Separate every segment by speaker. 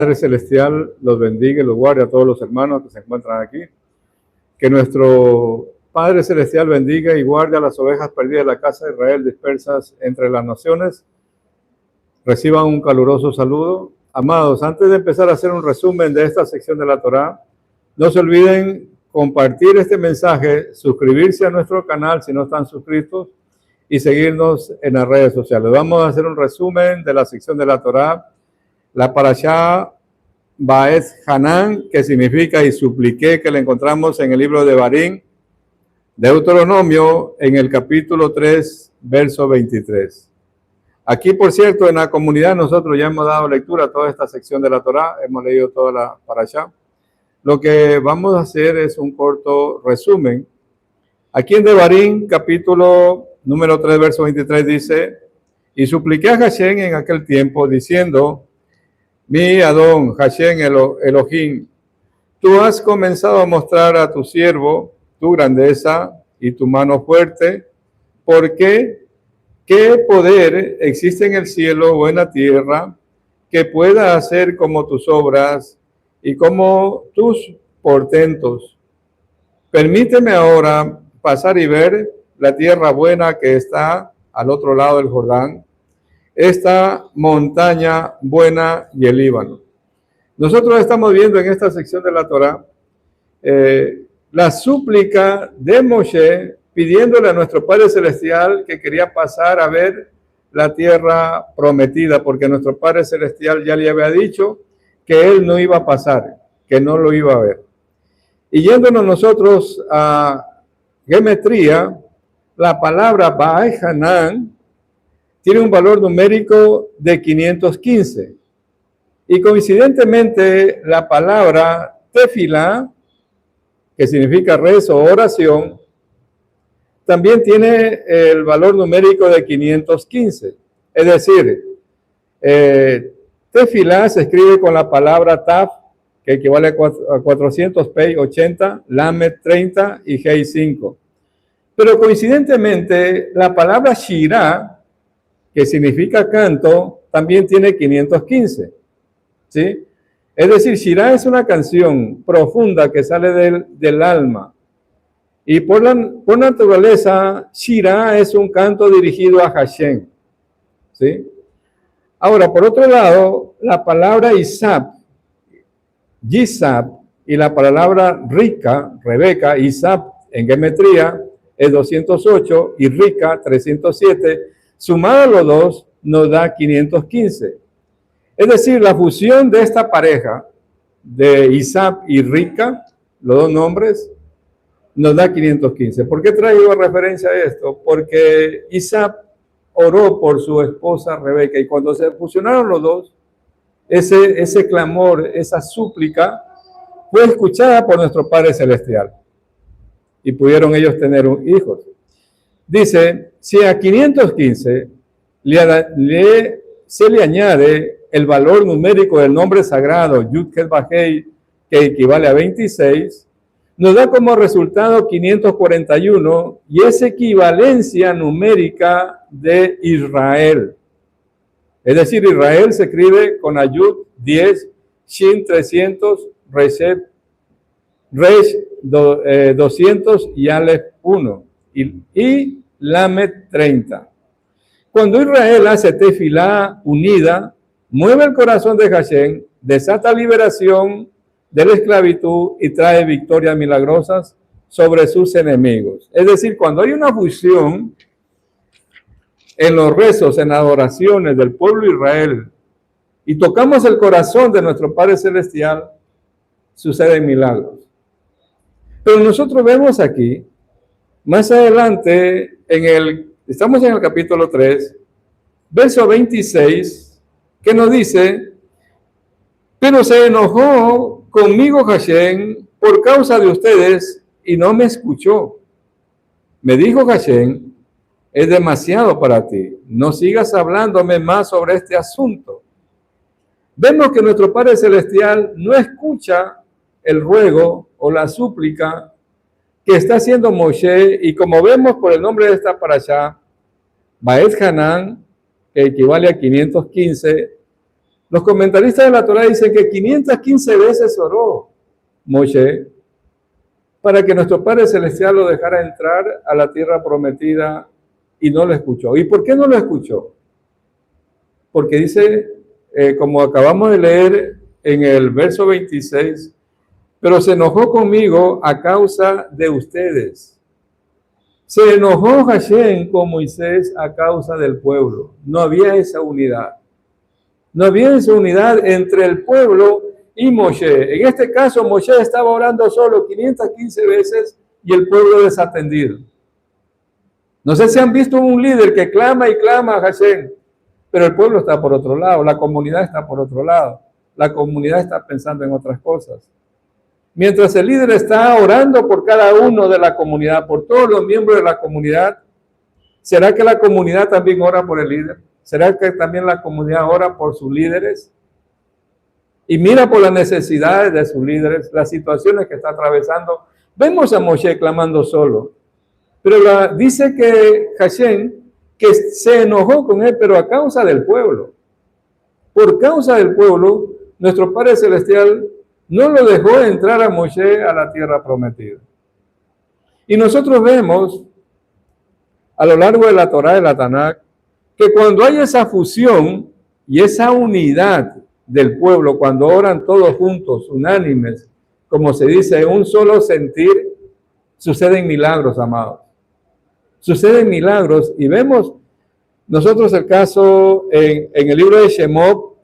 Speaker 1: Padre Celestial los bendiga y los guarde a todos los hermanos que se encuentran aquí. Que nuestro Padre Celestial bendiga y guarde a las ovejas perdidas de la casa de Israel dispersas entre las naciones. Reciban un caluroso saludo. Amados, antes de empezar a hacer un resumen de esta sección de la Torá, no se olviden compartir este mensaje, suscribirse a nuestro canal si no están suscritos y seguirnos en las redes sociales. Vamos a hacer un resumen de la sección de la Torá. La parashá Baed Hanan, que significa y supliqué, que la encontramos en el libro de Barín, Deuteronomio, en el capítulo 3, verso 23. Aquí, por cierto, en la comunidad nosotros ya hemos dado lectura a toda esta sección de la Torá, hemos leído toda la parashá. Lo que vamos a hacer es un corto resumen. Aquí en Devarim, capítulo número 3, verso 23, dice: y supliqué a Hashem en aquel tiempo, diciendo: mi Adón, Hashem Elohim, tú has comenzado a mostrar a tu siervo tu grandeza y tu mano fuerte, porque ¿qué poder existe en el cielo o en la tierra que pueda hacer como tus obras y como tus portentos? Permíteme ahora pasar y ver la tierra buena que está al otro lado del Jordán, esta montaña buena y el Líbano. Nosotros estamos viendo en esta sección de la Torá la súplica de Moshe pidiéndole a nuestro Padre Celestial que quería pasar a ver la tierra prometida, porque nuestro Padre Celestial ya le había dicho que él no iba a pasar, que no lo iba a ver. Y yéndonos nosotros a geometría, la palabra Baal Hanan tiene un valor numérico de 515. Y coincidentemente, la palabra tefilá, que significa rezo o oración, también tiene el valor numérico de 515. Es decir, tefilá se escribe con la palabra taf, que equivale a 400 pei 80, lamed 30 y hei 5. Pero coincidentemente, la palabra shirah, que significa canto, también tiene 515, ¿sí? Es decir, Shirah es una canción profunda que sale del alma. Y por naturaleza, Shirah es un canto dirigido a Hashem, ¿sí? Ahora, por otro lado, la palabra Isab, Yisab, y la palabra Rica, Rebeca, Isab en geometría es 208 y Rica 307. Sumado a los dos, nos da 515. Es decir, la fusión de esta pareja, de Isab y Rica, los dos nombres, nos da 515. ¿Por qué traigo referencia a esto? Porque Isab oró por su esposa Rebeca, y cuando se fusionaron los dos, ese clamor, esa súplica, fue escuchada por nuestro Padre Celestial. Y pudieron ellos tener hijos. Dice, si a 515 se le añade el valor numérico del nombre sagrado, Yud-Ket-Vah-Hei, que equivale a 26, nos da como resultado 541, y es equivalencia numérica de Israel. Es decir, Israel se escribe con Ayud 10, Shin 300, Resh 200 y Aleph 1. Y Lamed 30. Cuando Israel hace tefilá unida, mueve el corazón de Hashem, desata liberación de la esclavitud y trae victorias milagrosas sobre sus enemigos. Es decir, cuando hay una fusión en los rezos, en las oraciones del pueblo de Israel, y tocamos el corazón de nuestro Padre Celestial, suceden milagros. Pero nosotros vemos aquí, más adelante, estamos en el capítulo 3, verso 26, que nos dice: pero se enojó conmigo Hashem por causa de ustedes y no me escuchó. Me dijo Hashem: es demasiado para ti, no sigas hablándome más sobre este asunto. Vemos que nuestro Padre Celestial no escucha el ruego o la súplica que está haciendo Moshe, y como vemos por el nombre de esta parashá, Baed Hanan, que equivale a 515, Los comentaristas de la Torá dicen que 515 veces oró Moshe para que nuestro Padre Celestial lo dejara entrar a la tierra prometida y no lo escuchó. ¿Y por qué no lo escuchó? Porque dice, como acabamos de leer en el verso 26, pero se enojó conmigo a causa de ustedes. Se enojó Hashem con Moisés a causa del pueblo. No había esa unidad. No había esa unidad entre el pueblo y Moshe. En este caso, Moshe estaba orando solo 515 veces y el pueblo desatendido. No sé si han visto un líder que clama y clama a Hashem, pero el pueblo está por otro lado, la comunidad está por otro lado, la comunidad está pensando en otras cosas. Mientras el líder está orando por cada uno de la comunidad, por todos los miembros de la comunidad, ¿será que la comunidad también ora por el líder? ¿Será que también la comunidad ora por sus líderes? Y mira por las necesidades de sus líderes, las situaciones que está atravesando. Vemos a Moshe clamando solo, pero dice que Hashem, que se enojó con él, pero a causa del pueblo. Por causa del pueblo, nuestro Padre Celestial no lo dejó entrar a Moshe a la tierra prometida. Y nosotros vemos a lo largo de la Torá de la Tanakh que cuando hay esa fusión y esa unidad del pueblo, cuando oran todos juntos, unánimes, como se dice, un solo sentir, suceden milagros, amados. Suceden milagros y vemos nosotros el caso en el libro de Shemot,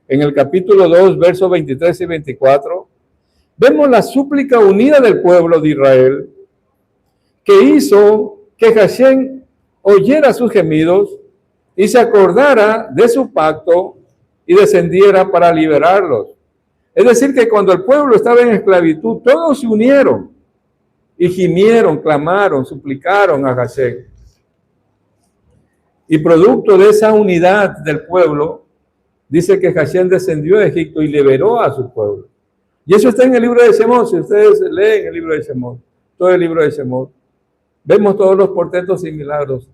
Speaker 1: en el capítulo 2, versos 23 y 24, vemos la súplica unida del pueblo de Israel que hizo que Hashem oyera sus gemidos y se acordara de su pacto y descendiera para liberarlos. Es decir, que cuando el pueblo estaba en esclavitud, todos se unieron y gimieron, clamaron, suplicaron a Hashem. Y producto de esa unidad del pueblo, dice que Hashem descendió de Egipto y liberó a su pueblo. Y eso está en el libro de Shemot. Si ustedes leen el libro de Shemot, todo el libro de Shemot, vemos todos los portentos y milagros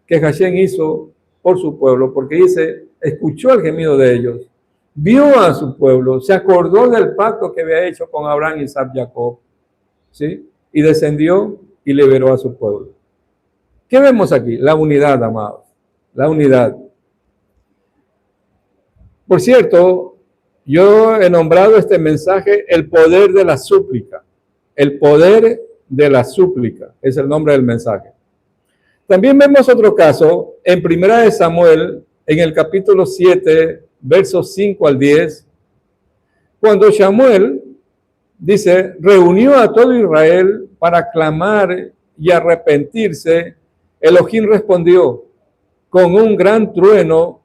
Speaker 1: que Hashem hizo por su pueblo, porque dice, escuchó el gemido de ellos, vio a su pueblo, se acordó del pacto que había hecho con Abraham, Isaac, Jacob, ¿sí? Y descendió y liberó a su pueblo. ¿Qué vemos aquí? La unidad, amados, la unidad. Por cierto, yo he nombrado este mensaje el poder de la súplica. El poder de la súplica es el nombre del mensaje. También vemos otro caso en Primera de Samuel, en el capítulo 7, versos 5 al 10, cuando Samuel, dice, reunió a todo Israel para clamar y arrepentirse. Elohim respondió con un gran trueno,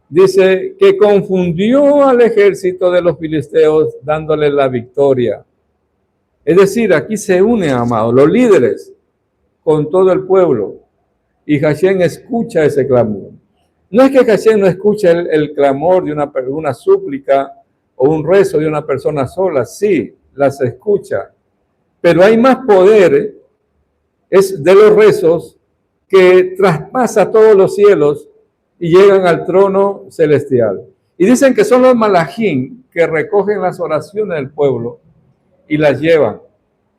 Speaker 1: dice, que confundió al ejército de los filisteos dándole la victoria. Es decir, aquí se une, amados, los líderes con todo el pueblo. Y Hashem escucha ese clamor. No es que Hashem no escuche el clamor de una súplica o un rezo de una persona sola. Sí, las escucha. Pero hay más poder es de los rezos que traspasa todos los cielos y llegan al trono celestial. Y dicen que son los malajim que recogen las oraciones del pueblo y las llevan.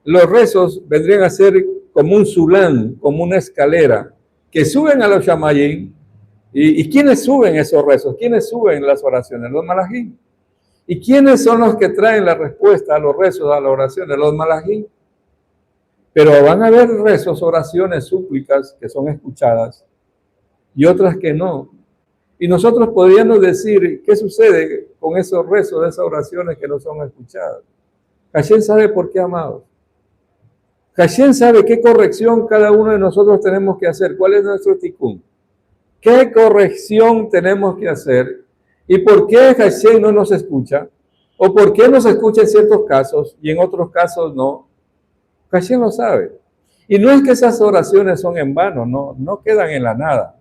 Speaker 1: Los rezos vendrían a ser como un sulán, como una escalera, que suben a los shamayim. ¿Y quiénes suben esos rezos? ¿Quiénes suben las oraciones? Los malajim. ¿Y quiénes son los que traen la respuesta a los rezos, a las oraciones? Los malajim. Pero van a haber rezos, oraciones, súplicas que son escuchadas y otras que no. Y nosotros podríamos decir, ¿qué sucede con esos rezos, esas oraciones que no son escuchadas? Hashem sabe por qué, amados. Hashem sabe qué corrección cada uno de nosotros tenemos que hacer. ¿Cuál es nuestro tikkun? ¿Qué corrección tenemos que hacer? ¿Y por qué Hashem no nos escucha? ¿O por qué nos escucha en ciertos casos y en otros casos no? Hashem lo sabe. Y no es que esas oraciones son en vano, no quedan en la nada.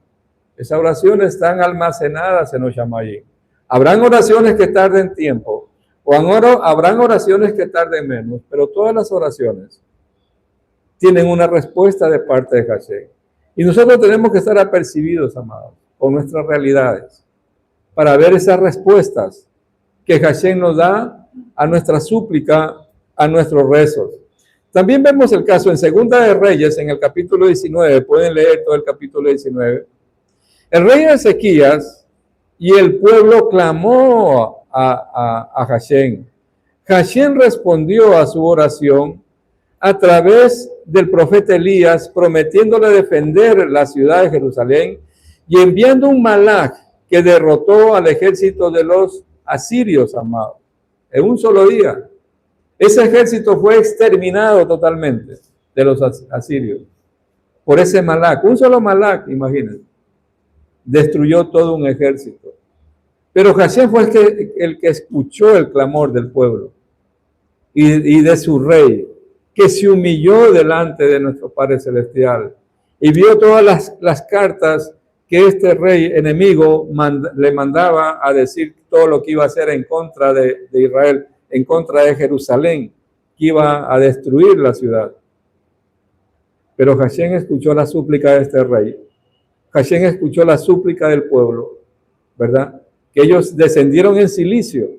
Speaker 1: Esas oraciones están almacenadas en los shamayim. Habrán oraciones que tarden tiempo, o habrán oraciones que tarden menos, pero todas las oraciones tienen una respuesta de parte de Hashem. Y nosotros tenemos que estar apercibidos, amados, con nuestras realidades, para ver esas respuestas que Hashem nos da a nuestra súplica, a nuestros rezos. También vemos el caso en Segunda de Reyes, en el capítulo 19, pueden leer todo el capítulo 19. El rey Ezequías y el pueblo clamó a Hashem. Hashem respondió a su oración a través del profeta Elías, prometiéndole defender la ciudad de Jerusalén y enviando un malach que derrotó al ejército de los asirios, amados, en un solo día. Ese ejército fue exterminado totalmente de los asirios por ese malach. Un solo malach, imagínense, destruyó todo un ejército. Pero Hashem fue el que escuchó el clamor del pueblo y de su rey, que se humilló delante de nuestro Padre Celestial y vio todas las cartas que este rey enemigo le mandaba a decir todo lo que iba a hacer en contra de Israel, en contra de Jerusalén, que iba a destruir la ciudad. Pero Hashem escuchó la súplica de este rey. Hashem escuchó la súplica del pueblo, ¿verdad? Que ellos descendieron en silicio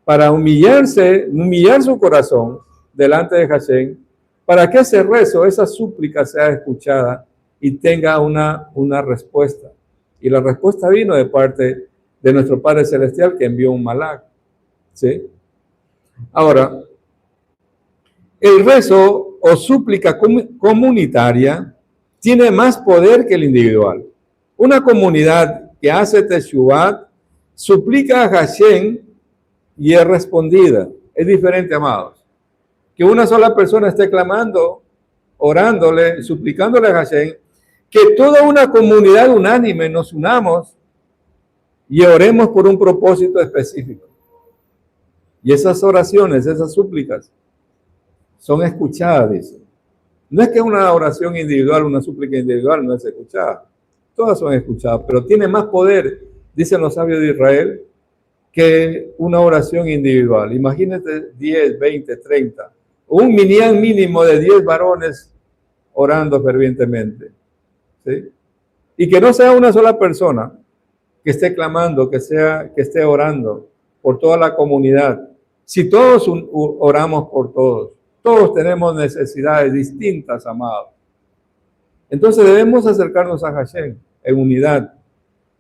Speaker 1: para humillar su corazón delante de Hashem, para que ese rezo, esa súplica sea escuchada y tenga una respuesta. Y la respuesta vino de parte de nuestro Padre Celestial, que envió un malach. ¿Sí? Ahora, el rezo o súplica comunitaria tiene más poder que el individual. Una comunidad que hace teshuvat suplica a Hashem y es respondida. Es diferente, amados. Que una sola persona esté clamando, orándole, suplicándole a Hashem, que toda una comunidad unánime nos unamos y oremos por un propósito específico. Y esas oraciones, esas súplicas, son escuchadas, dice. No es que una oración individual, una súplica individual no es escuchada. Todas son escuchadas, pero tiene más poder, dicen los sabios de Israel, que una oración individual. Imagínate 10, 20, 30. Un minyan mínimo de 10 varones orando fervientemente. ¿Sí? Y que no sea una sola persona que esté clamando, que esté orando por toda la comunidad. Si todos oramos por todos, todos tenemos necesidades distintas, amados. Entonces debemos acercarnos a Hashem en unidad.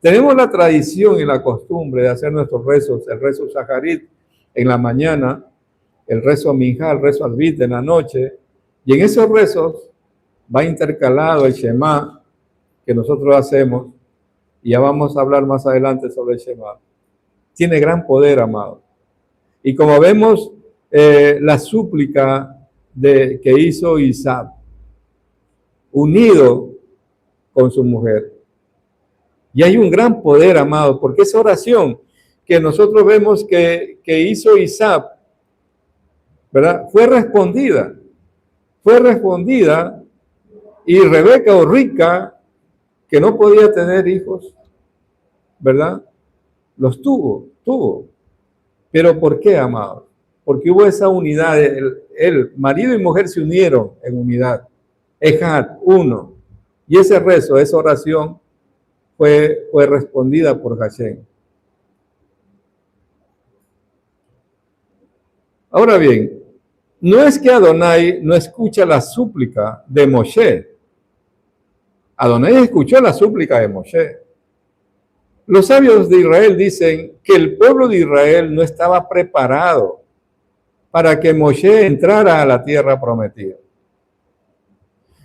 Speaker 1: Tenemos la tradición y la costumbre de hacer nuestros rezos, el rezo Shacharit en la mañana, el rezo Minjá, el rezo Arbit en la noche, y en esos rezos va intercalado el Shema que nosotros hacemos, y ya vamos a hablar más adelante sobre el Shema. Tiene gran poder, amado. Y como vemos, la súplica que hizo Isaac, unido con su mujer. Y hay un gran poder, amado, porque esa oración que nosotros vemos que hizo Isaac, ¿verdad? Fue respondida y Rebeca o Rica, que no podía tener hijos, ¿verdad? Los tuvo. Pero ¿por qué, amado? Porque hubo esa unidad, el marido y mujer se unieron en unidad. Ejad, uno. Y ese rezo, esa oración fue respondida por Hashem. Ahora bien, no es que Adonai no escucha la súplica de Moshe. Adonai escuchó la súplica de Moshe. Los sabios de Israel dicen que el pueblo de Israel no estaba preparado para que Moshe entrara a la tierra prometida.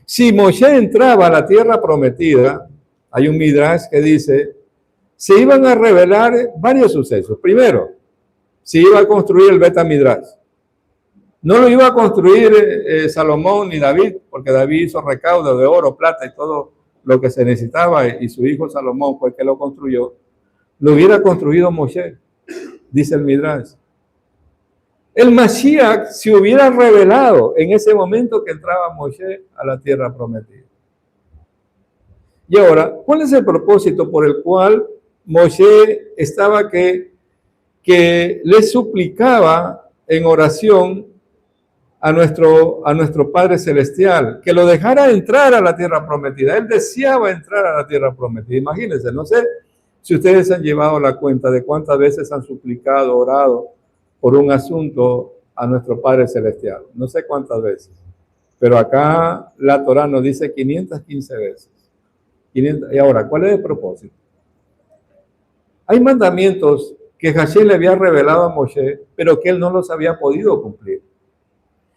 Speaker 1: Si Moshe entraba a la tierra prometida, hay un midrash que dice, se iban a revelar varios sucesos. Primero, se iba a construir el Bet HaMidrash. No lo iba a construir Salomón ni David, porque David hizo recaudo de oro, plata y todo lo que se necesitaba, y su hijo Salomón fue el que lo construyó. Lo hubiera construido Moshe, dice el midrash. El Mashiach se hubiera revelado en ese momento que entraba Moshe a la tierra prometida. Y ahora, ¿cuál es el propósito por el cual Moshe estaba que le suplicaba en oración a nuestro Padre Celestial, que lo dejara entrar a la tierra prometida? Él deseaba entrar a la tierra prometida. Imagínense, no sé Si ustedes han llevado la cuenta de cuántas veces han suplicado, orado por un asunto a nuestro Padre Celestial, no sé cuántas veces, pero acá la Torá nos dice 515 veces. 500, y ahora, ¿cuál es el propósito? Hay mandamientos que Hashem le había revelado a Moshe, pero que él no los había podido cumplir.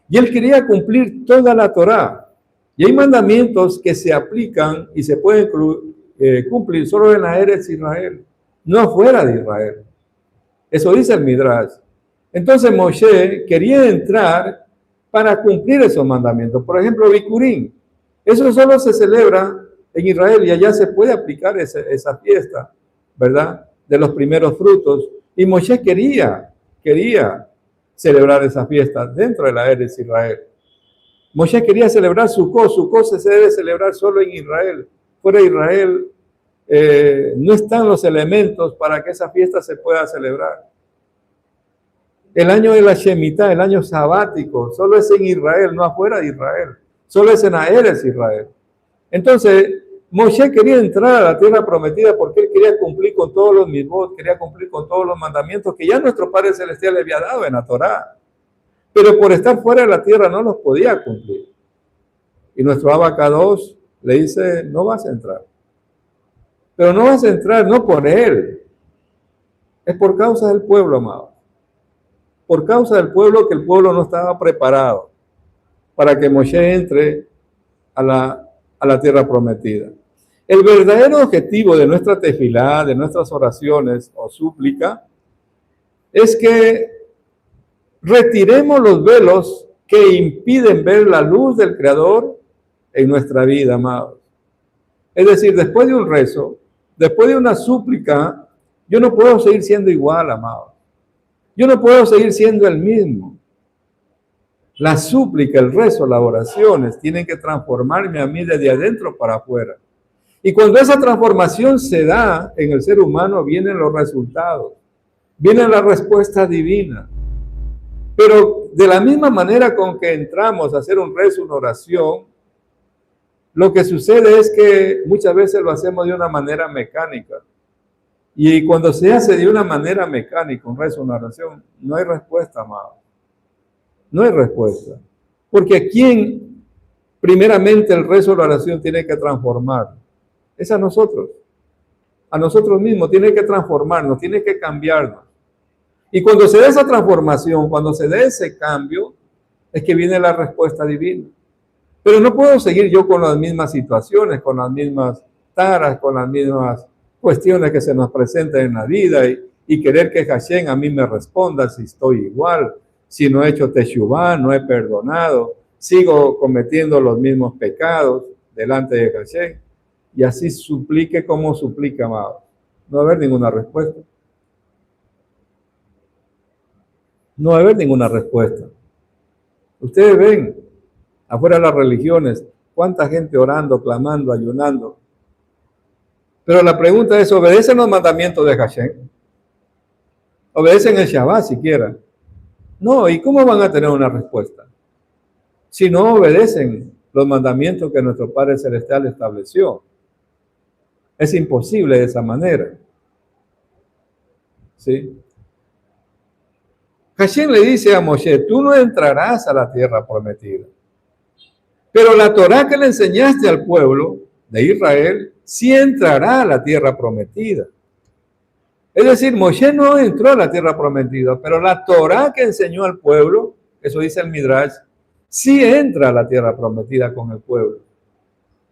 Speaker 1: Y él quería cumplir toda la Torá. Y hay mandamientos que se aplican y se pueden cumplir solo en la Eretz Israel, no fuera de Israel. Eso dice el Midrash. Entonces Moshe quería entrar para cumplir esos mandamientos. Por ejemplo, Bikurim. Eso solo se celebra en Israel y allá se puede aplicar esa fiesta, ¿verdad? De los primeros frutos. Y Moshe quería celebrar esa fiesta dentro de la Eretz Israel. Moshe quería celebrar Sukkot. Sukkot se debe celebrar solo en Israel. Fuera de Israel no están los elementos para que esa fiesta se pueda celebrar. El año de la Shemitah, el año sabático, solo es en Israel, no afuera de Israel. Solo es en Eretz Israel. Entonces, Moshe quería entrar a la tierra prometida porque él quería cumplir con todos los mitzvot, quería cumplir con todos los mandamientos que ya nuestro Padre Celestial le había dado en la Torá. Pero por estar fuera de la tierra no los podía cumplir. Y nuestro Abacados le dice, no vas a entrar. Pero no vas a entrar no por él. Es por causa del pueblo, amado. Por causa del pueblo, que el pueblo no estaba preparado para que Moshe entre a la tierra prometida. El verdadero objetivo de nuestra tefilá, de nuestras oraciones o súplica, es que retiremos los velos que impiden ver la luz del Creador en nuestra vida, amados. Es decir, después de un rezo, después de una súplica, yo no puedo seguir siendo igual, amados. Yo no puedo seguir siendo el mismo. La súplica, el rezo, las oraciones tienen que transformarme a mí desde adentro para afuera. Y cuando esa transformación se da en el ser humano, vienen los resultados, viene la respuesta divina. Pero de la misma manera con que entramos a hacer un rezo, una oración, lo que sucede es que muchas veces lo hacemos de una manera mecánica. Y cuando se hace de una manera mecánica, un rezo, una oración, no hay respuesta, amado. No hay respuesta. Porque a quién primeramente el rezo o la oración tiene que transformar. Es a nosotros. A nosotros mismos tiene que transformarnos, tiene que cambiarnos. Y cuando se dé esa transformación, cuando se dé ese cambio, es que viene la respuesta divina. Pero no puedo seguir yo con las mismas situaciones, con las mismas taras, con las mismas cuestiones que se nos presentan en la vida y querer que Hashem a mí me responda si estoy igual, si no he hecho teshuvá, no he perdonado, sigo cometiendo los mismos pecados delante de Hashem y así suplique como suplica, amado. No va a haber ninguna respuesta. No va a haber ninguna respuesta. Ustedes ven afuera de las religiones cuánta gente orando, clamando, ayunando. Pero la pregunta es, ¿obedecen los mandamientos de Hashem? ¿Obedecen el Shabbat siquiera? No, ¿y cómo van a tener una respuesta? Si no obedecen los mandamientos que nuestro Padre Celestial estableció. Es imposible de esa manera. ¿Sí? Hashem le dice a Moshe, tú no entrarás a la tierra prometida. Pero la Torá que le enseñaste al pueblo de Israel, sí entrará a la tierra prometida. Es decir, Moshe no entró a la tierra prometida, pero la Torá que enseñó al pueblo, eso dice el Midrash, sí entra a la tierra prometida con el pueblo.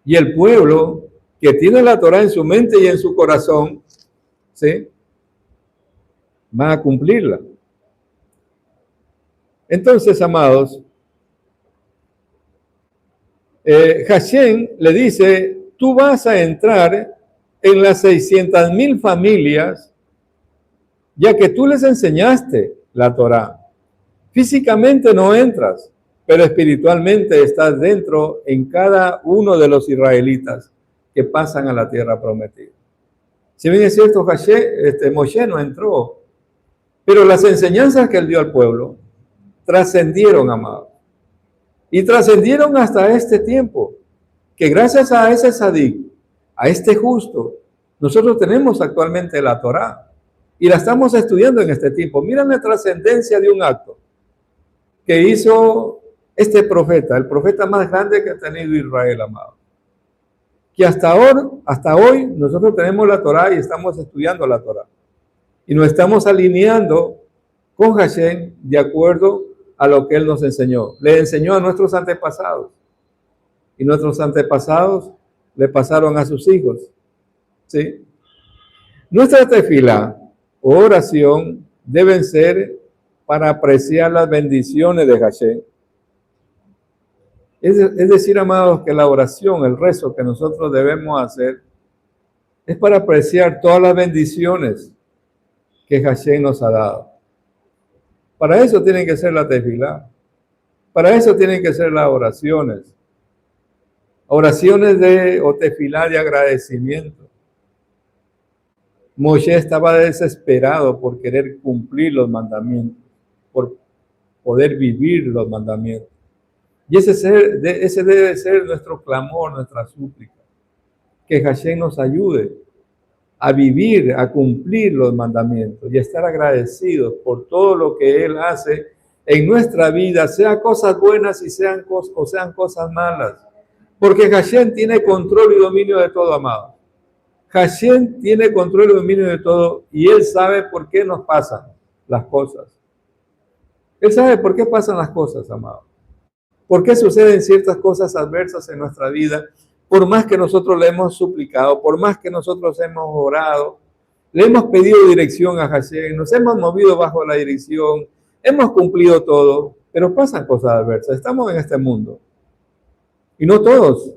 Speaker 1: Y el pueblo que tiene la Torá en su mente y en su corazón, ¿sí?, va a cumplirla. Entonces, amados, Hashem le dice, tú vas a entrar en las 600,000 familias, ya que tú les enseñaste la Torá. Físicamente no entras, pero espiritualmente estás dentro en cada uno de los israelitas que pasan a la tierra prometida. Si bien es cierto, Moshe no entró, pero las enseñanzas que él dio al pueblo trascendieron, amados. Y trascendieron hasta este tiempo, que gracias a ese sadik, a este justo, Nosotros tenemos actualmente la Torá y la estamos estudiando en este tiempo. Miren la trascendencia de un acto que hizo este profeta, el profeta más grande que ha tenido Israel, amado. Que hasta hoy nosotros tenemos la Torá y estamos estudiando la Torá. Y nos estamos alineando con Hashem de acuerdo a lo que Él nos enseñó. Le enseñó a nuestros antepasados. Y nuestros antepasados le pasaron a sus hijos. ¿Sí? Nuestra tefilá o oración deben ser para apreciar las bendiciones de Hashem. Es decir, amados, que la oración, el rezo que nosotros debemos hacer es para apreciar todas las bendiciones que Hashem nos ha dado. Para eso tienen que ser la tefilá. Para eso tienen que ser las oraciones. Oraciones o tefilá de agradecimiento. Moshe estaba desesperado por querer cumplir los mandamientos, por poder vivir los mandamientos. Y ese debe ser nuestro clamor, nuestra súplica. Que Hashem nos ayude a vivir, a cumplir los mandamientos y a estar agradecidos por todo lo que Él hace en nuestra vida, sea cosas buenas y sean cosas malas. Porque Hashem tiene control y dominio de todo, amado. Hashem tiene control y dominio de todo y Él sabe por qué nos pasan las cosas. Él sabe por qué pasan las cosas, amado. ¿Por qué suceden ciertas cosas adversas en nuestra vida? Por más que nosotros le hemos suplicado, por más que nosotros hemos orado, le hemos pedido dirección a Hashem, nos hemos movido bajo la dirección, hemos cumplido todo, pero pasan cosas adversas. Estamos en este mundo y no todos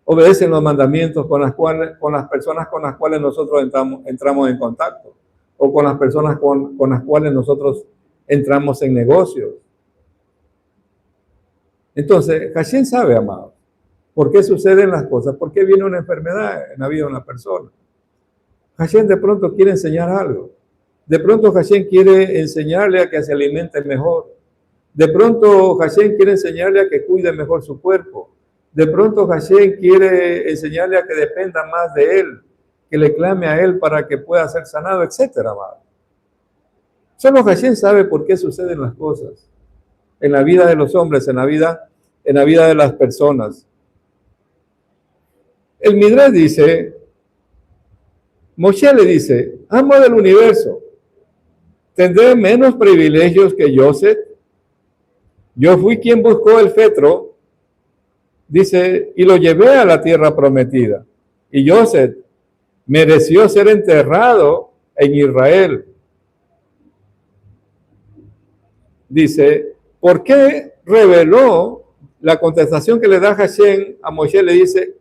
Speaker 1: obedecen los mandamientos con las personas con las cuales nosotros entramos en contacto o con las personas con las cuales nosotros entramos en negocios. Entonces, Hashem sabe, amado, por qué suceden las cosas, por qué viene una enfermedad en la vida de una persona. Hashem de pronto quiere enseñar algo. De pronto Hashem quiere enseñarle a que se alimente mejor. De pronto Hashem quiere enseñarle a que cuide mejor su cuerpo. De pronto Hashem quiere enseñarle a que dependa más de Él, que le clame a Él para que pueda ser sanado, etcétera, amado. Solo Hashem sabe por qué suceden las cosas en la vida de los hombres, en la vida de las personas. El Midrash dice, Moshe le dice, amo del universo, ¿tendré menos privilegios que Yosef? Yo fui quien buscó el cetro, dice, y lo llevé a la tierra prometida. Y Yosef mereció ser enterrado en Israel. Dice, ¿por qué reveló la contestación que le da Hashem a Moshe? Le dice,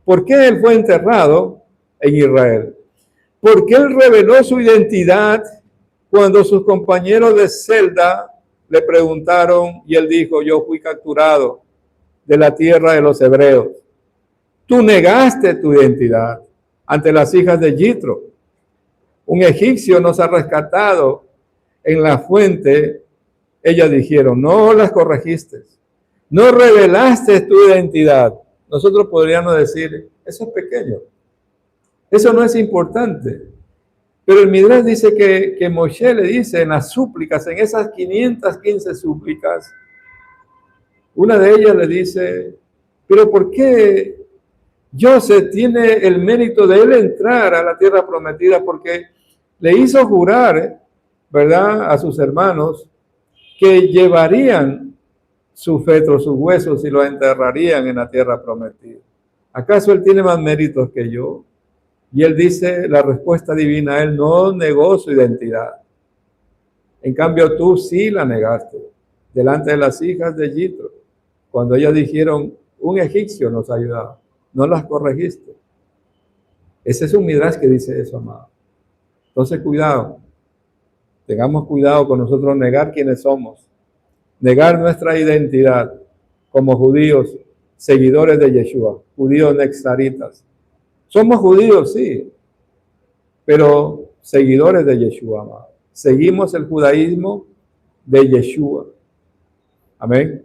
Speaker 1: ¿por qué él fue enterrado en Israel? Porque él reveló su identidad cuando sus compañeros de celda le preguntaron y él dijo, yo fui capturado de la tierra de los hebreos. Tú negaste tu identidad ante las hijas de Yitro. Un egipcio nos ha rescatado en la fuente. Ellas dijeron, no las corregiste, no revelaste tu identidad. Nosotros podríamos decir, eso es pequeño, eso no es importante. Pero el Midrash dice que Moshe le dice en las súplicas, en esas 515 súplicas, una de ellas le dice, pero ¿por qué Yosef tiene el mérito de él entrar a la tierra prometida? Porque le hizo jurar, ¿verdad?, a sus hermanos que llevarían su fetro, sus huesos y los enterrarían en la tierra prometida. ¿Acaso él tiene más méritos que yo? Y él dice, la respuesta divina, él no negó su identidad. En cambio, tú sí la negaste delante de las hijas de Yitro. Cuando ellas dijeron, un egipcio nos ayudaba, no las corregiste. Ese es un midrash que dice eso, amado. Entonces, cuidado. Tengamos cuidado con nosotros negar quiénes somos. Negar nuestra identidad como judíos, seguidores de Yeshua, judíos nextaritas. Somos judíos, sí, pero seguidores de Yeshua, amado. Seguimos el judaísmo de Yeshua. Amén.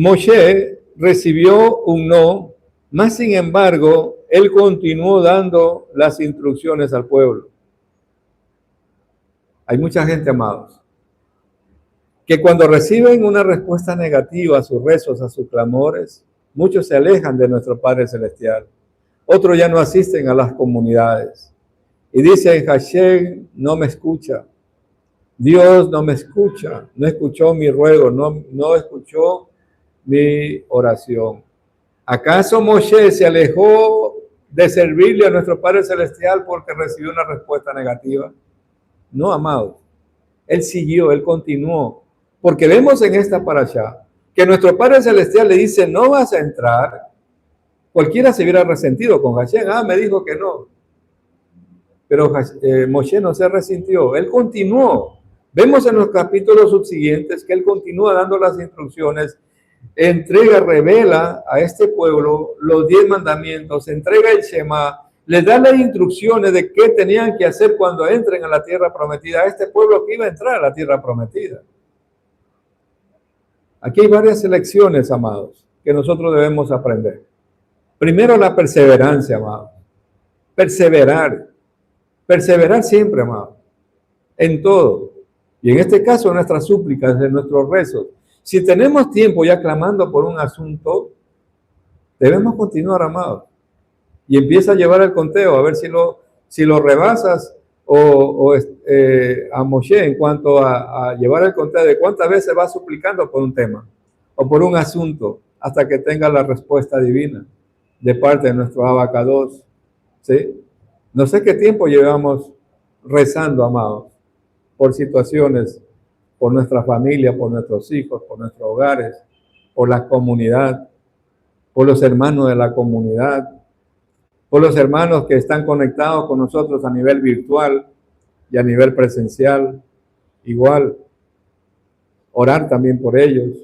Speaker 1: Moshe recibió un no, mas sin embargo, él continuó dando las instrucciones al pueblo. Hay mucha gente, amados, que cuando reciben una respuesta negativa a sus rezos, a sus clamores, muchos se alejan de nuestro Padre Celestial. Otros ya no asisten a las comunidades. Y dicen, Hashem no me escucha. Dios no me escucha. No escuchó mi ruego, no escuchó mi oración. ¿Acaso Moshe se alejó de servirle a nuestro Padre Celestial porque recibió una respuesta negativa? No, amados. Él siguió, él continuó. Porque vemos en esta parashá que nuestro Padre Celestial le dice, no vas a entrar. Cualquiera se hubiera resentido con Hashem. Me dijo que no. Pero Moshe no se resintió. Él continuó. Vemos en los capítulos subsiguientes que él continúa dando las instrucciones, entrega, revela a este pueblo los 10 mandamientos, entrega el Shema, les da las instrucciones de qué tenían que hacer cuando entren a la tierra prometida, a este pueblo que iba a entrar a la tierra prometida. Aquí hay varias lecciones, amados, que nosotros debemos aprender. Primero, la perseverancia, amados. Perseverar siempre, amados, en todo. Y en este caso, nuestras súplicas, en nuestros rezos. Si tenemos tiempo ya clamando por un asunto, debemos continuar, amados. Y empieza a llevar el conteo, a ver si lo rebasas a Moshe en cuanto a llevar el conteo de cuántas veces vas suplicando por un tema o por un asunto hasta que tenga la respuesta divina de parte de nuestro abacados. ¿Sí? No sé qué tiempo llevamos rezando, amados, por situaciones, por nuestra familia, por nuestros hijos, por nuestros hogares, por la comunidad, por los hermanos de la comunidad, por los hermanos que están conectados con nosotros a nivel virtual y a nivel presencial, igual, orar también por ellos.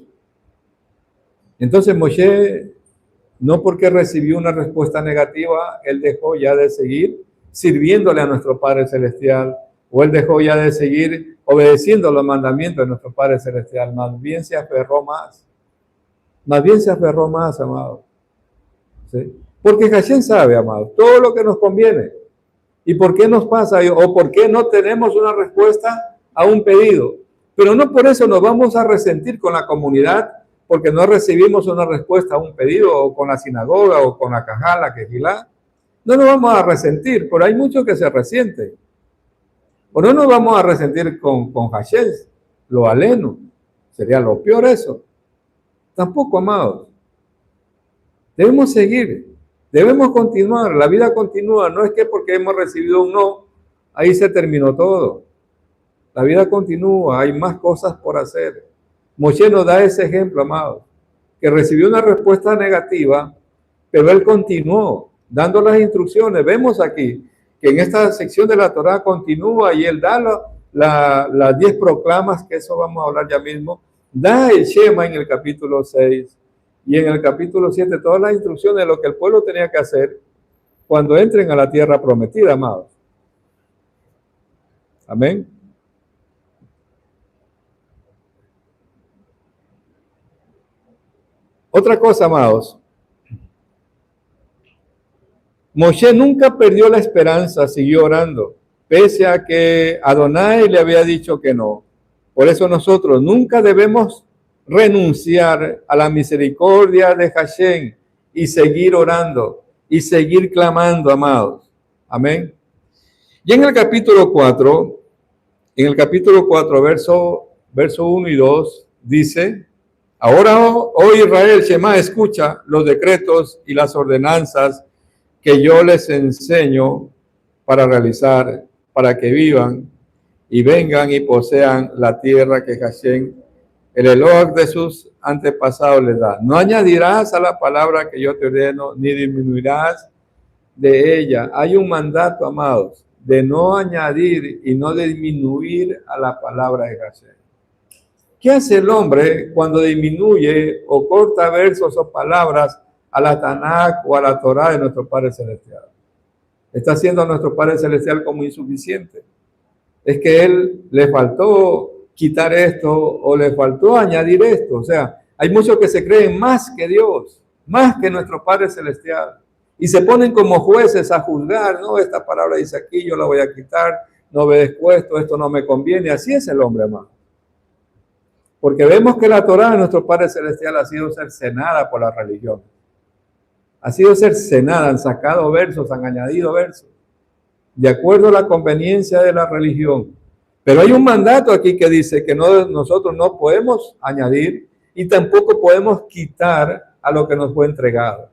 Speaker 1: Entonces Moshe, no porque recibió una respuesta negativa, él dejó ya de seguir sirviéndole a nuestro Padre Celestial, o él dejó ya de seguir obedeciendo los mandamientos de nuestro Padre Celestial, más bien se aferró más, amado. ¿Sí? Porque Hashem sabe, amado, todo lo que nos conviene. ¿Y por qué nos pasa? ¿O por qué no tenemos una respuesta a un pedido? Pero no por eso nos vamos a resentir con la comunidad, porque no recibimos una respuesta a un pedido, o con la sinagoga, o con la cajala, quejilá. No nos vamos a resentir, pero hay muchos que se resienten. O no nos vamos a resentir con Hashem, lo aleno. Sería lo peor eso. Tampoco, amados. Debemos seguir, debemos continuar, la vida continúa. No es que porque hemos recibido un no, ahí se terminó todo. La vida continúa, hay más cosas por hacer. Moshe nos da ese ejemplo, amados, que recibió una respuesta negativa, pero él continuó dando las instrucciones. Vemos aquí que en esta sección de la Torá continúa y él da las 10 proclamas, que eso vamos a hablar ya mismo. Da el Shema en el capítulo 6 y en el capítulo 7 todas las instrucciones de lo que el pueblo tenía que hacer cuando entren a la tierra prometida, amados. Amén. Otra cosa, amados. Moshe nunca perdió la esperanza, siguió orando, pese a que Adonai le había dicho que no. Por eso nosotros nunca debemos renunciar a la misericordia de Hashem y seguir orando y seguir clamando, amados. Amén. Y en el capítulo 4, verso 1 y 2, dice: ahora, oh Israel, Shema, escucha los decretos y las ordenanzas que yo les enseño para realizar, para que vivan y vengan y posean la tierra que Hashem, el Elohim de sus antepasados, les da. No añadirás a la palabra que yo te ordeno, ni disminuirás de ella. Hay un mandato, amados, de no añadir y no disminuir a la palabra de Hashem. ¿Qué hace el hombre cuando disminuye o corta versos o palabras a la Tanakh o a la Torah de nuestro Padre Celestial? Está haciendo a nuestro Padre Celestial como insuficiente. Es que él le faltó quitar esto o le faltó añadir esto. O sea, Hay muchos que se creen más que Dios, más que nuestro Padre Celestial. Y se ponen como jueces a juzgar, no, esta palabra dice aquí, yo la voy a quitar, no obedezco esto no me conviene. Así es el hombre, hermano. Porque vemos que la Torá de nuestro Padre Celestial ha sido cercenada por la religión. Ha sido cercenada, han sacado versos, han añadido versos, de acuerdo a la conveniencia de la religión. Pero hay un mandato aquí que dice que nosotros no podemos añadir y tampoco podemos quitar a lo que nos fue entregado.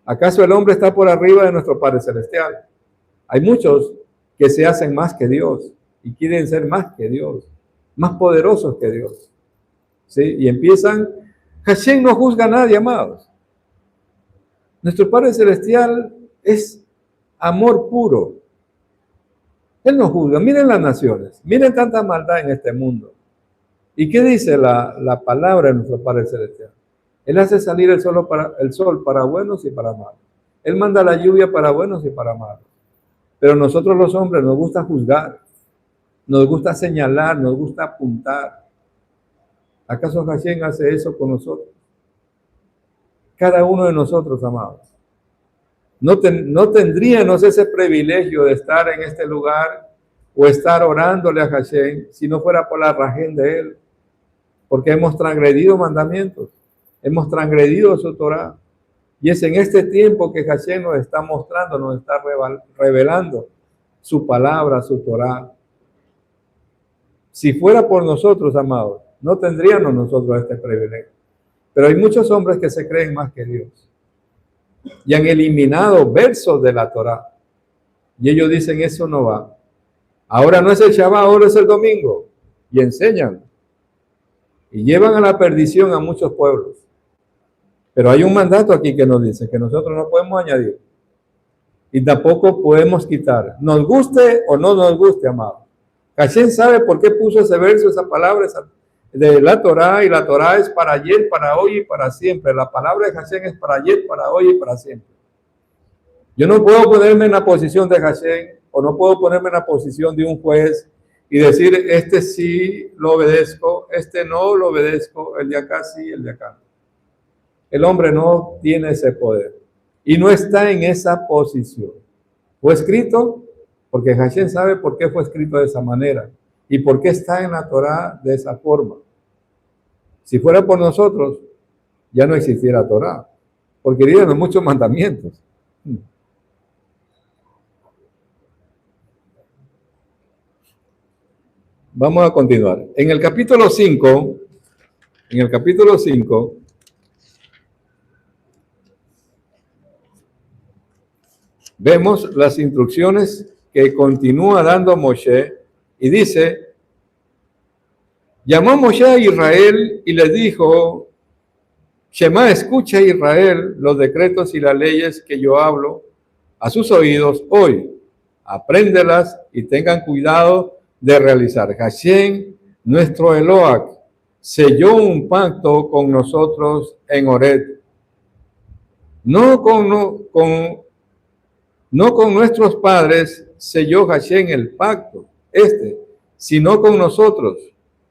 Speaker 1: ¿Acaso el hombre está por arriba de nuestro Padre Celestial? Hay muchos que se hacen más que Dios y quieren ser más que Dios, más poderosos que Dios. ¿Sí? Y empiezan, Hashem no juzga a nadie, amados. Nuestro Padre Celestial es amor puro. Él no juzga. Miren las naciones, miren tanta maldad en este mundo. ¿Y qué dice la palabra de nuestro Padre Celestial? Él hace salir el sol para buenos y para malos. Él manda la lluvia para buenos y para malos. Pero nosotros los hombres nos gusta juzgar, nos gusta señalar, nos gusta apuntar. ¿Acaso Hashem hace eso con nosotros? Cada uno de nosotros, amados. No tendríamos ese privilegio de estar en este lugar o estar orándole a Hashem si no fuera por la razón de Él. Porque hemos transgredido mandamientos, hemos transgredido su Torah. Y es en este tiempo que Hashem nos está mostrando, nos está revelando su palabra, su Torah. Si fuera por nosotros, amados, no tendríamos nosotros este privilegio. Pero hay muchos hombres que se creen más que Dios y han eliminado versos de la Torah. Y ellos dicen, eso no va. Ahora no es el Shabbat, ahora es el domingo. Y enseñan. Y llevan a la perdición a muchos pueblos. Pero hay un mandato aquí que nos dice que nosotros no podemos añadir. Y tampoco podemos quitar. Nos guste o no nos guste, amado. Hashem sabe por qué puso ese verso, esa palabra de la Torah, y la Torah es para ayer, para hoy y para siempre. La palabra de Hashem es para ayer, para hoy y para siempre. Yo no puedo ponerme en la posición de Hashem, o no puedo ponerme en la posición de un juez y decir, este sí lo obedezco, este no lo obedezco, el de acá sí, el de acá. El hombre no tiene ese poder y no está en esa posición. Fue escrito porque Hashem sabe por qué fue escrito de esa manera y por qué está en la Torah de esa forma. Si fuera por nosotros, ya no existiera Torah, porque dirían muchos mandamientos. Vamos a continuar. En el capítulo 5, vemos las instrucciones que continúa dando Moshe y dice, llamó Moshe a Israel y le dijo, Shema, escucha Israel los decretos y las leyes que yo hablo a sus oídos hoy. Apréndelas y tengan cuidado de realizar. Hashem, nuestro Eloah, selló un pacto con nosotros en Horeb. No con nuestros padres selló Hashem el pacto, sino con nosotros.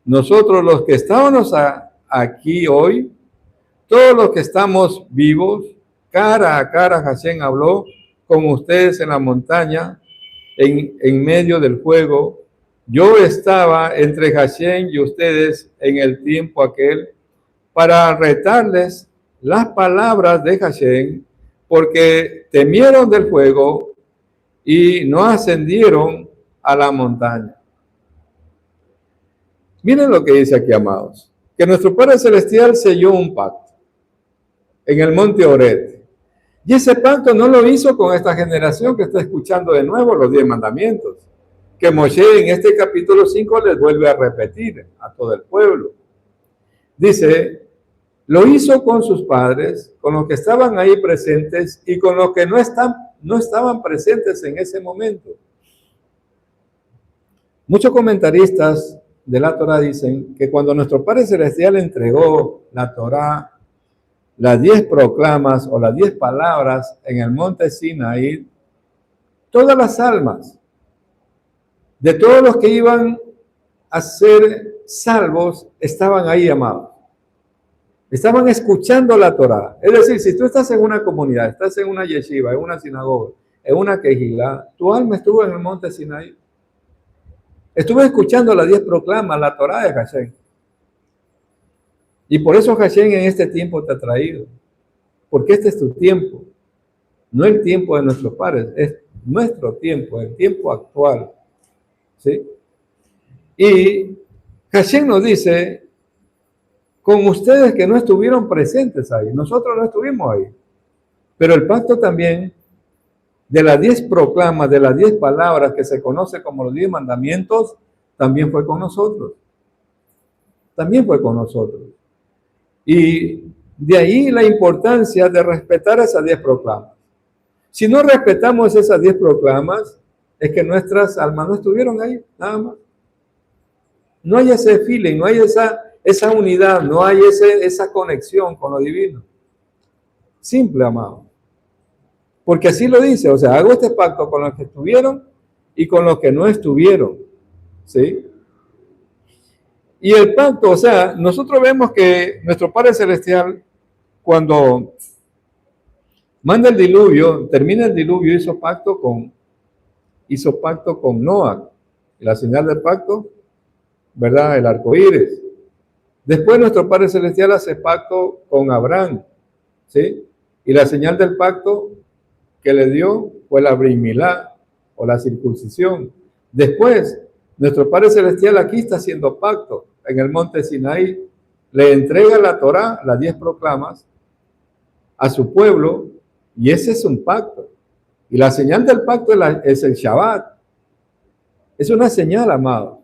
Speaker 1: Nosotros los que estábamos aquí hoy, todos los que estamos vivos, cara a cara Hashem habló con ustedes en la montaña, en medio del fuego. Yo estaba entre Hashem y ustedes en el tiempo aquel para retarles las palabras de Hashem, porque temieron del fuego y no ascendieron a la montaña. Miren lo que dice aquí, amados, que nuestro Padre Celestial selló un pacto en el monte Horeb. Y ese pacto no lo hizo con esta generación que está escuchando de nuevo los 10 mandamientos, que Moshe en este capítulo 5 les vuelve a repetir a todo el pueblo. Dice, lo hizo con sus padres, con los que estaban ahí presentes y con los que no estaban presentes en ese momento. Muchos comentaristas de la Torah dicen que cuando nuestro Padre Celestial entregó la Torah, las 10 proclamas o las 10 palabras en el monte Sinaí, todas las almas de todos los que iban a ser salvos estaban ahí, amados. Estaban escuchando la Torá. Es decir, si tú estás en una comunidad, estás en una yeshiva, en una sinagoga, en una quejilá, tu alma estuvo en el monte Sinaí. Estuve escuchando las 10 proclamas, la Torá de Hashem. Y por eso Hashem en este tiempo te ha traído. Porque este es tu tiempo. No el tiempo de nuestros padres, es nuestro tiempo, el tiempo actual. ¿Sí? Y Hashem nos dice, con ustedes que no estuvieron presentes ahí, nosotros no estuvimos ahí. Pero el pacto también de las 10 proclamas, de las 10 palabras que se conoce como los 10 mandamientos, también fue con nosotros. También fue con nosotros. Y de ahí la importancia de respetar esas 10 proclamas. Si no respetamos esas 10 proclamas, es que nuestras almas no estuvieron ahí, nada más. No hay ese feeling, no hay esa unidad, no hay esa conexión con lo divino. Simple, amado. Porque así lo dice, o sea, hago este pacto con los que estuvieron y con los que no estuvieron. ¿Sí? Y el pacto, o sea, nosotros vemos que nuestro Padre Celestial, cuando manda el diluvio, termina el diluvio, hizo pacto con Noah. La señal del pacto, ¿verdad? El arco iris. Después nuestro Padre Celestial hace pacto con Abraham, ¿sí? Y la señal del pacto que le dio fue la Brit Milá o la circuncisión. Después, nuestro Padre Celestial aquí está haciendo pacto en el monte Sinaí. Le entrega la Torá, las 10 proclamas, a su pueblo, y ese es un pacto. Y la señal del pacto es el Shabbat. Es una señal, amado,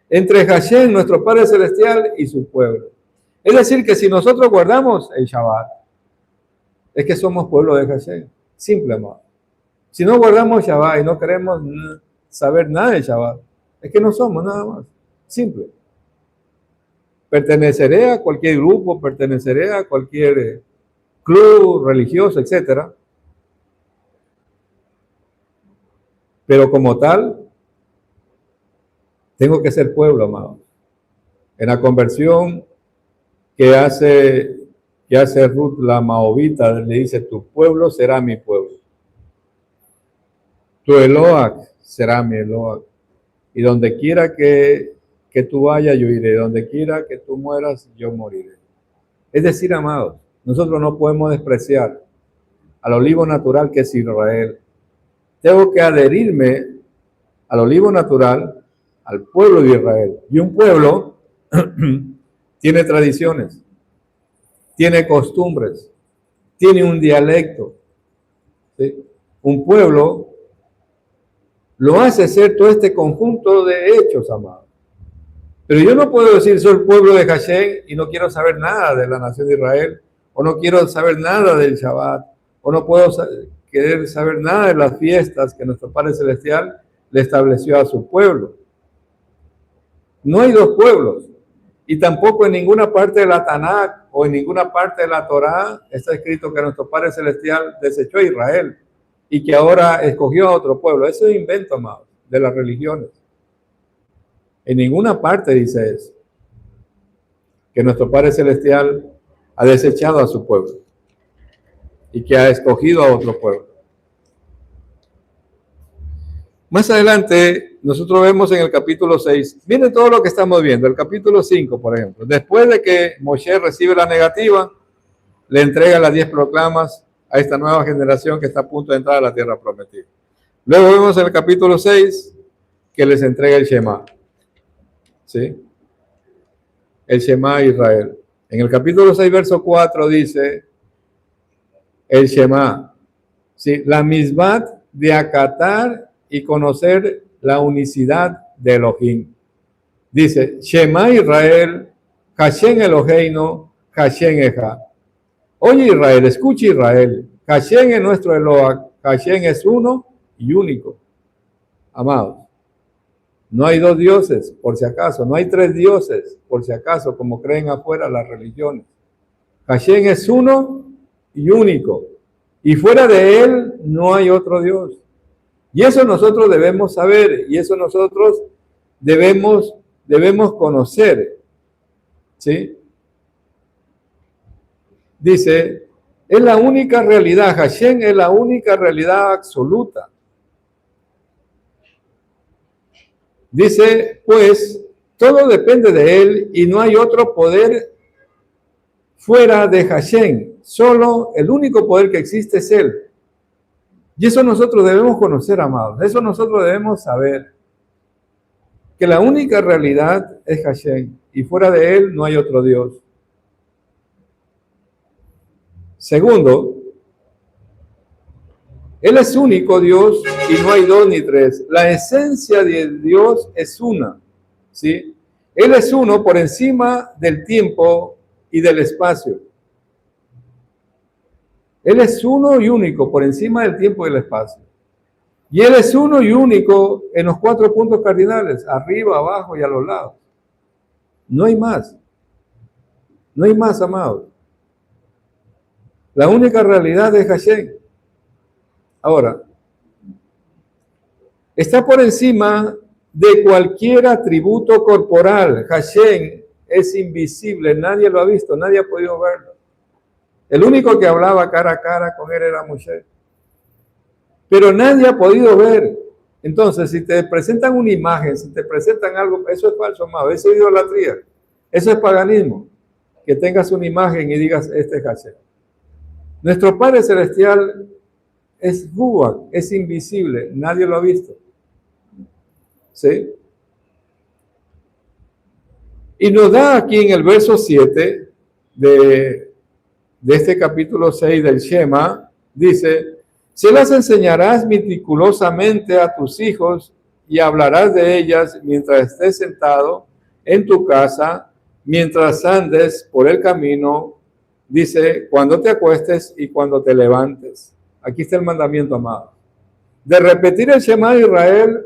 Speaker 1: entre Hashem, nuestro Padre Celestial, y su pueblo. Es decir, que si nosotros guardamos el Shabbat, es que somos pueblo de Hashem. Simple, amado. Si no guardamos Shabbat y no queremos saber nada de Shabbat, es que no somos nada más. Simple. Perteneceré a cualquier grupo, perteneceré a cualquier club religioso, etcétera. Pero como tal, tengo que ser pueblo, amado. En la conversión que hace Ruth la Moabita, le dice, tu pueblo será mi pueblo. Tu Eloah será mi Eloah. Y donde quiera que tú vayas, yo iré. Donde quiera que tú mueras, yo moriré. Es decir, amados, nosotros no podemos despreciar al olivo natural que es Israel. Tengo que adherirme al olivo natural, al pueblo de Israel. Y un pueblo tiene tradiciones, tiene costumbres, tiene un dialecto. ¿Sí? Un pueblo lo hace ser todo este conjunto de hechos, amados. Pero yo no puedo decir soy el pueblo de Hashem y no quiero saber nada de la nación de Israel, o no quiero saber nada del Shabbat, o no puedo querer saber nada de las fiestas que nuestro Padre Celestial le estableció a su pueblo. No hay dos pueblos, y tampoco en ninguna parte de la Tanakh o en ninguna parte de la Torá está escrito que nuestro Padre Celestial desechó a Israel y que ahora escogió a otro pueblo. Eso es invento, amado, de las religiones. En ninguna parte dice eso, que nuestro Padre Celestial ha desechado a su pueblo y que ha escogido a otro pueblo. Más adelante, nosotros vemos en el capítulo 6, miren todo lo que estamos viendo, el capítulo 5, por ejemplo. Después de que Moshe recibe la negativa, le entrega las 10 proclamas a esta nueva generación que está a punto de entrar a la tierra prometida. Luego vemos en el capítulo 6 que les entrega el Shema. ¿Sí? El Shema a Israel. En el capítulo 6, verso 4 dice el Shema. ¿Sí? La misbat de acatar y conocer la unicidad de Elohim. Dice, Shema Israel, Hashem Eloheinu, Hashem Echad. Oye Israel, escucha Israel, Hashem es nuestro Eloah, Hashem es uno y único. Amados, no hay dos dioses, por si acaso, no hay tres dioses, por si acaso, como creen afuera las religiones. Hashem es uno y único, y fuera de él no hay otro Dios. Y eso nosotros debemos saber, y eso nosotros debemos conocer, ¿sí? dice, es la única realidad, Hashem es la única realidad absoluta. Dice, pues, todo depende de él y no hay otro poder fuera de Hashem. Solo el único poder que existe es él. Y eso nosotros debemos conocer, amados. Eso nosotros debemos saber. Que la única realidad es Hashem y fuera de él no hay otro Dios. Segundo, él es único Dios y no hay dos ni tres. La esencia de Dios es una, ¿sí? Él es uno por encima del tiempo y del espacio. Él es uno y único por encima del tiempo y del espacio. Y Él es uno y único en los 4 puntos cardinales, arriba, abajo y a los lados. No hay más. No hay más, amados. La única realidad es Hashem. Ahora, está por encima de cualquier atributo corporal. Hashem es invisible, nadie lo ha visto, nadie ha podido verlo. El único que hablaba cara a cara con él era Moshe. Pero nadie ha podido ver. Entonces, si te presentan una imagen, si te presentan algo, eso es falso, amado. Eso es idolatría. Eso es paganismo. Que tengas una imagen y digas, este es Hashem. Nuestro Padre Celestial es Ruach, es invisible, nadie lo ha visto. ¿Sí? Y nos da aquí en el verso 7 de este capítulo 6 del Shema, dice, se las enseñarás meticulosamente a tus hijos y hablarás de ellas mientras estés sentado en tu casa, mientras andes por el camino, dice, cuando te acuestes y cuando te levantes. Aquí está el mandamiento, amado, de repetir el Shema de Israel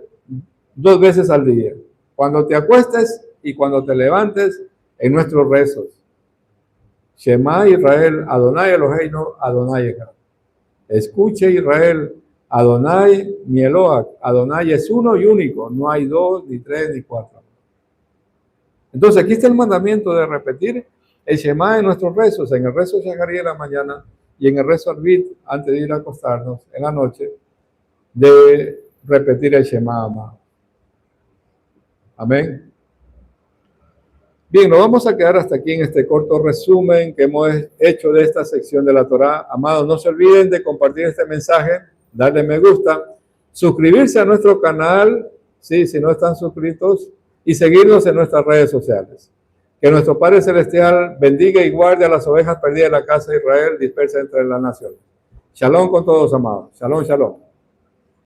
Speaker 1: 2 veces al día, cuando te acuestes y cuando te levantes en nuestros rezos. Shema Israel, Adonai Eloheinu, Adonai Echad. Escuche Israel, Adonai mi Eloah, Adonai es uno y único, no hay 2, ni 3, ni 4. Entonces aquí está el mandamiento de repetir el Shema en nuestros rezos, en el rezo Shacharit en la mañana y en el rezo Arbit antes de ir a acostarnos en la noche, de repetir el Shema, amado. Amén. Bien, nos vamos a quedar hasta aquí en este corto resumen que hemos hecho de esta sección de la Torá. Amados, no se olviden de compartir este mensaje, darle me gusta, suscribirse a nuestro canal, ¿sí? Si no están suscritos, y seguirnos en nuestras redes sociales. Que nuestro Padre Celestial bendiga y guarde a las ovejas perdidas de la casa de Israel dispersas entre las naciones. Shalom con todos, amados. Shalom, shalom.